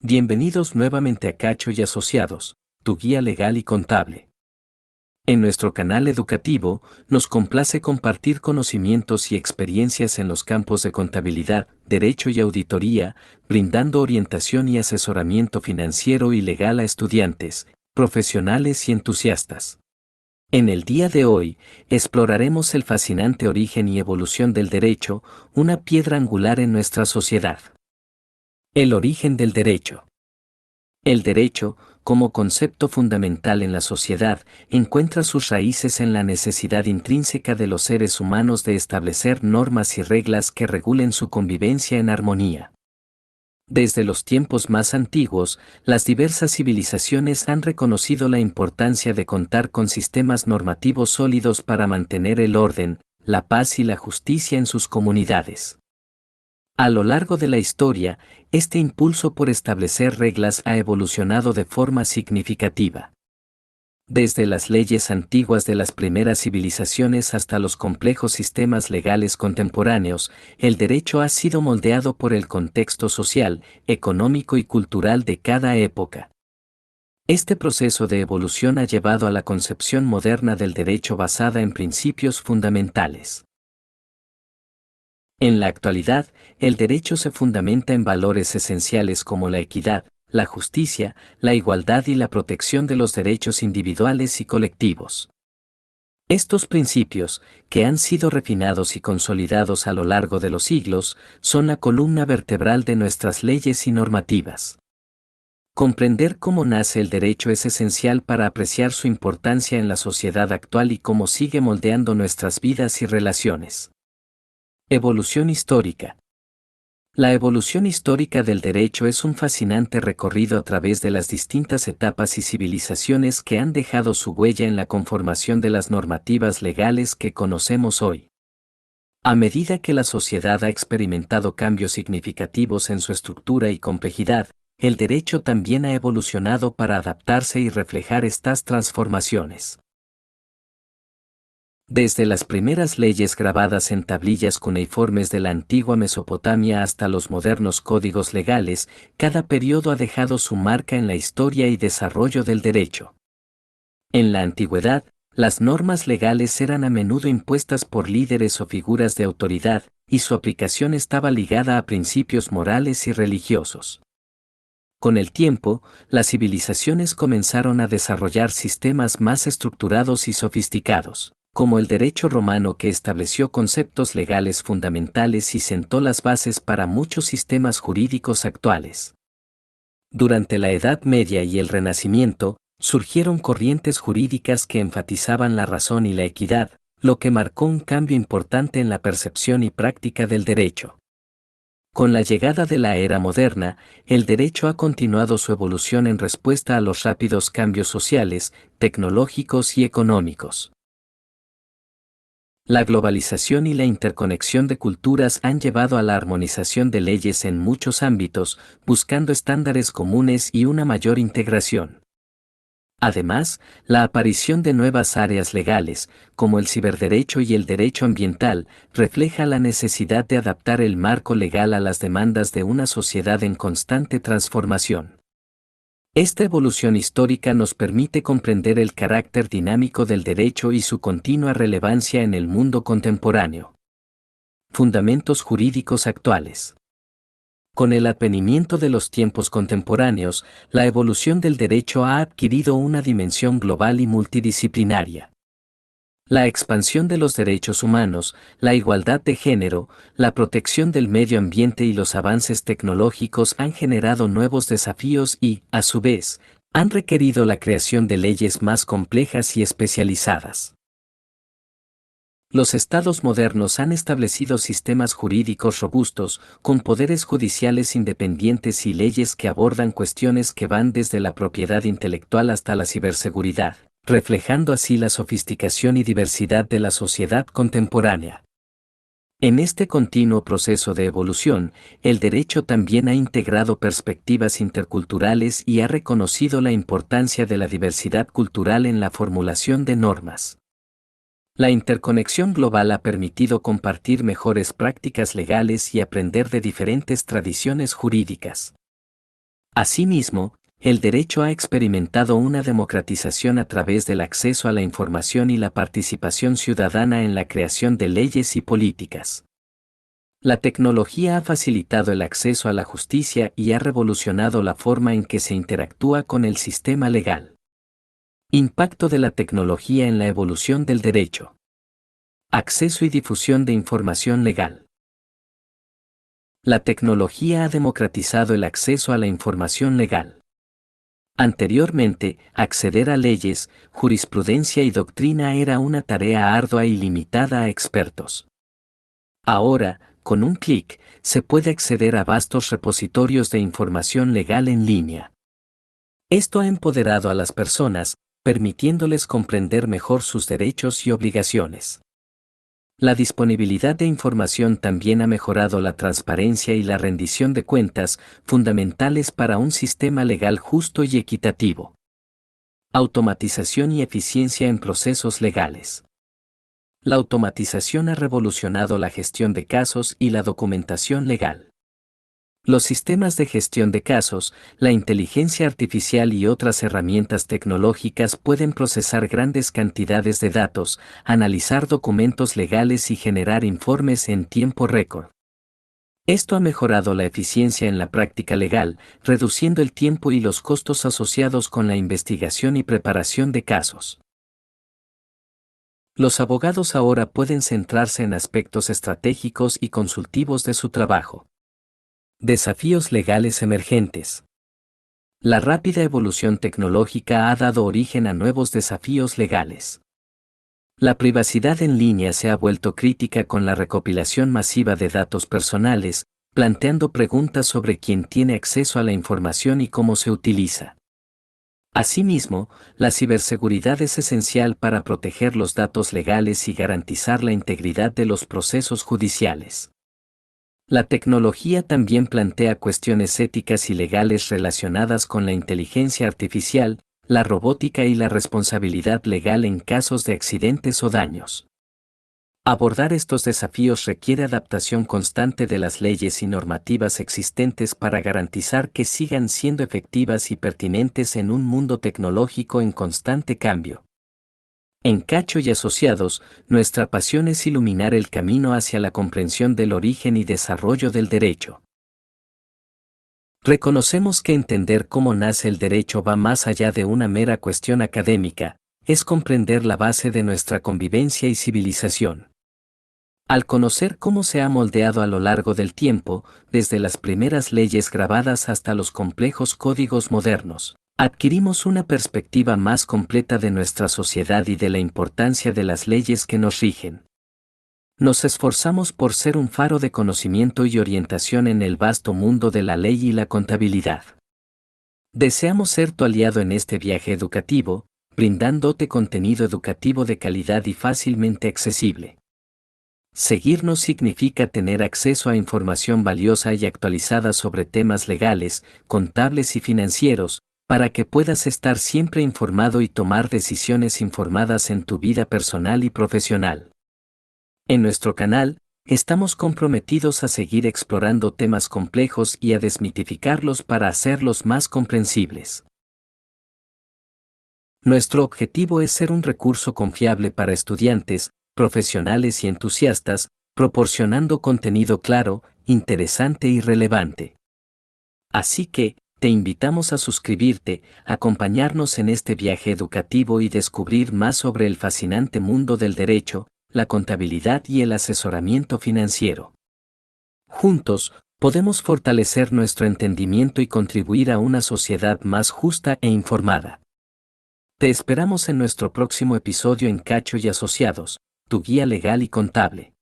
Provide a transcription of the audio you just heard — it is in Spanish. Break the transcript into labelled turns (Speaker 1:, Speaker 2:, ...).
Speaker 1: Bienvenidos nuevamente a Cacho y Asociados, tu guía legal y contable. En nuestro canal educativo, nos complace compartir conocimientos y experiencias en los campos de contabilidad, derecho y auditoría, brindando orientación y asesoramiento financiero y legal a estudiantes, profesionales y entusiastas. En el día de hoy, exploraremos el fascinante origen y evolución del derecho, una piedra angular en nuestra sociedad. El origen del derecho. El derecho, como concepto fundamental en la sociedad, encuentra sus raíces en la necesidad intrínseca de los seres humanos de establecer normas y reglas que regulen su convivencia en armonía. Desde los tiempos más antiguos, las diversas civilizaciones han reconocido la importancia de contar con sistemas normativos sólidos para mantener el orden, la paz y la justicia en sus comunidades. A lo largo de la historia, este impulso por establecer reglas ha evolucionado de forma significativa. Desde las leyes antiguas de las primeras civilizaciones hasta los complejos sistemas legales contemporáneos, el derecho ha sido moldeado por el contexto social, económico y cultural de cada época. Este proceso de evolución ha llevado a la concepción moderna del derecho basada en principios fundamentales. En la actualidad, el derecho se fundamenta en valores esenciales como la equidad, la justicia, la igualdad y la protección de los derechos individuales y colectivos. Estos principios, que han sido refinados y consolidados a lo largo de los siglos, son la columna vertebral de nuestras leyes y normativas. Comprender cómo nace el derecho es esencial para apreciar su importancia en la sociedad actual y cómo sigue moldeando nuestras vidas y relaciones. Evolución histórica. La evolución histórica del derecho es un fascinante recorrido a través de las distintas etapas y civilizaciones que han dejado su huella en la conformación de las normativas legales que conocemos hoy. A medida que la sociedad ha experimentado cambios significativos en su estructura y complejidad, el derecho también ha evolucionado para adaptarse y reflejar estas transformaciones. Desde las primeras leyes grabadas en tablillas cuneiformes de la antigua Mesopotamia hasta los modernos códigos legales, cada periodo ha dejado su marca en la historia y desarrollo del derecho. En la antigüedad, las normas legales eran a menudo impuestas por líderes o figuras de autoridad, y su aplicación estaba ligada a principios morales y religiosos. Con el tiempo, las civilizaciones comenzaron a desarrollar sistemas más estructurados y sofisticados, como el derecho romano que estableció conceptos legales fundamentales y sentó las bases para muchos sistemas jurídicos actuales. Durante la Edad Media y el Renacimiento, surgieron corrientes jurídicas que enfatizaban la razón y la equidad, lo que marcó un cambio importante en la percepción y práctica del derecho. Con la llegada de la era moderna, el derecho ha continuado su evolución en respuesta a los rápidos cambios sociales, tecnológicos y económicos. La globalización y la interconexión de culturas han llevado a la armonización de leyes en muchos ámbitos, buscando estándares comunes y una mayor integración. Además, la aparición de nuevas áreas legales, como el ciberderecho y el derecho ambiental, refleja la necesidad de adaptar el marco legal a las demandas de una sociedad en constante transformación. Esta evolución histórica nos permite comprender el carácter dinámico del derecho y su continua relevancia en el mundo contemporáneo. Fundamentos jurídicos actuales. Con el advenimiento de los tiempos contemporáneos, la evolución del derecho ha adquirido una dimensión global y multidisciplinaria. La expansión de los derechos humanos, la igualdad de género, la protección del medio ambiente y los avances tecnológicos han generado nuevos desafíos y, a su vez, han requerido la creación de leyes más complejas y especializadas. Los estados modernos han establecido sistemas jurídicos robustos, con poderes judiciales independientes y leyes que abordan cuestiones que van desde la propiedad intelectual hasta la ciberseguridad, reflejando así la sofisticación y diversidad de la sociedad contemporánea. En este continuo proceso de evolución, el derecho también ha integrado perspectivas interculturales y ha reconocido la importancia de la diversidad cultural en la formulación de normas. La interconexión global ha permitido compartir mejores prácticas legales y aprender de diferentes tradiciones jurídicas. Asimismo, el derecho ha experimentado una democratización a través del acceso a la información y la participación ciudadana en la creación de leyes y políticas. La tecnología ha facilitado el acceso a la justicia y ha revolucionado la forma en que se interactúa con el sistema legal. Impacto de la tecnología en la evolución del derecho. Acceso y difusión de información legal. La tecnología ha democratizado el acceso a la información legal. Anteriormente, acceder a leyes, jurisprudencia y doctrina era una tarea ardua y limitada a expertos. Ahora, con un clic, se puede acceder a vastos repositorios de información legal en línea. Esto ha empoderado a las personas, permitiéndoles comprender mejor sus derechos y obligaciones. La disponibilidad de información también ha mejorado la transparencia y la rendición de cuentas, fundamentales para un sistema legal justo y equitativo. Automatización y eficiencia en procesos legales. La automatización ha revolucionado la gestión de casos y la documentación legal. Los sistemas de gestión de casos, la inteligencia artificial y otras herramientas tecnológicas pueden procesar grandes cantidades de datos, analizar documentos legales y generar informes en tiempo récord. Esto ha mejorado la eficiencia en la práctica legal, reduciendo el tiempo y los costos asociados con la investigación y preparación de casos. Los abogados ahora pueden centrarse en aspectos estratégicos y consultivos de su trabajo. Desafíos legales emergentes. La rápida evolución tecnológica ha dado origen a nuevos desafíos legales. La privacidad en línea se ha vuelto crítica con la recopilación masiva de datos personales, planteando preguntas sobre quién tiene acceso a la información y cómo se utiliza. Asimismo, la ciberseguridad es esencial para proteger los datos legales y garantizar la integridad de los procesos judiciales. La tecnología también plantea cuestiones éticas y legales relacionadas con la inteligencia artificial, la robótica y la responsabilidad legal en casos de accidentes o daños. Abordar estos desafíos requiere adaptación constante de las leyes y normativas existentes para garantizar que sigan siendo efectivas y pertinentes en un mundo tecnológico en constante cambio. En Cacho y Asociados, nuestra pasión es iluminar el camino hacia la comprensión del origen y desarrollo del derecho. Reconocemos que entender cómo nace el derecho va más allá de una mera cuestión académica, es comprender la base de nuestra convivencia y civilización. Al conocer cómo se ha moldeado a lo largo del tiempo, desde las primeras leyes grabadas hasta los complejos códigos modernos, adquirimos una perspectiva más completa de nuestra sociedad y de la importancia de las leyes que nos rigen. Nos esforzamos por ser un faro de conocimiento y orientación en el vasto mundo de la ley y la contabilidad. Deseamos ser tu aliado en este viaje educativo, brindándote contenido educativo de calidad y fácilmente accesible. Seguirnos significa tener acceso a información valiosa y actualizada sobre temas legales, contables y financieros, para que puedas estar siempre informado y tomar decisiones informadas en tu vida personal y profesional. En nuestro canal, estamos comprometidos a seguir explorando temas complejos y a desmitificarlos para hacerlos más comprensibles. Nuestro objetivo es ser un recurso confiable para estudiantes, profesionales y entusiastas, proporcionando contenido claro, interesante y relevante. Así que, te invitamos a suscribirte, acompañarnos en este viaje educativo y descubrir más sobre el fascinante mundo del derecho, la contabilidad y el asesoramiento financiero. Juntos, podemos fortalecer nuestro entendimiento y contribuir a una sociedad más justa e informada. Te esperamos en nuestro próximo episodio en Cacho y Asociados, tu guía legal y contable.